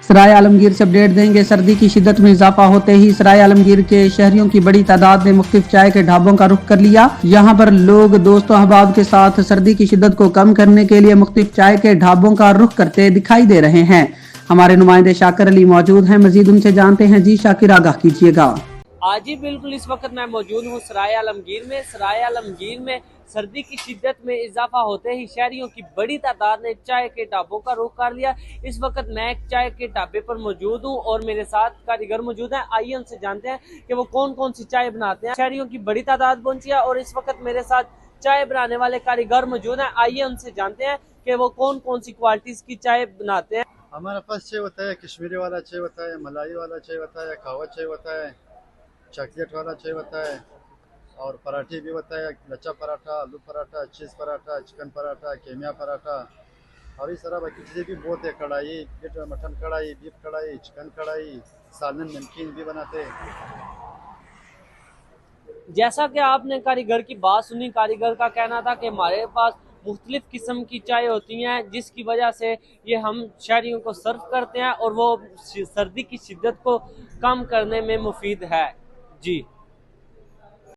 सराय आलमगीर से अपडेट देंगे। सर्दी की शिद्दत में इजाफा होते ही सराय आलमगीर के शहरियों की बड़ी तादाद ने मुख्तलिफ चाय के ढाबों का रुख कर लिया। यहाँ पर लोग दोस्तों अहबाब के साथ सर्दी की शिद्दत को कम करने के लिए मुख्तलिफ चाय के ढाबों का रुख करते दिखाई दे रहे हैं। हमारे नुमाइंदे शाकिर अली मौजूद हैं, मजीद उनसे जानते हैं। जी शाकिर, आगाह कीजिएगा। आज ही बिल्कुल इस वक्त मैं मौजूद हूँ सराय आलमगीर में। सराय आलमगीर में सर्दी की शिद्दत में इजाफा होते ही शहरियों की बड़ी तादाद ने चाय के ढाबों का रुख कर लिया। इस वक्त मैं एक चाय के ढाबे पर मौजूद हूँ और मेरे साथ कारीगर मौजूद हैं। आइए उनसे जानते हैं कि वो कौन कौन सी चाय बनाते हैं। शहरियों की बड़ी तादाद पहुंची है और इस वक्त मेरे साथ चाय बनाने वाले कारीगर मौजूद हैं। आइए उनसे जानते हैं कि वो कौन कौन सी क्वालिटीज की चाय बनाते हैं। हमारे पास चाय होता है, कश्मीरी वाला चाय होता है, मलाई वाला चाय होता है, कहवा चाय होता है, चॉकलेट वाला चाय होता है और पराठे भी होता है। लच्छा पराठा, आलू पराठा, चीज़ पराठा, चिकन पराठा, केमिया पराठा और इस तरह बाकी चीज़ें भी बहुत है। कढ़ाई, मटन कढ़ाई, बीफ कढ़ाई, चिकन कढ़ाई, सालन नमकीन भी बनाते हैं। जैसा कि आपने कारीगर की बात सुनी, कारीगर का कहना था कि हमारे पास मुख्तलिफ किस्म की चाय होती हैं जिसकी वजह से ये हम शहरियों को सर्व करते हैं और वो सर्दी की शिद्दत को कम करने में मुफीद है। जी।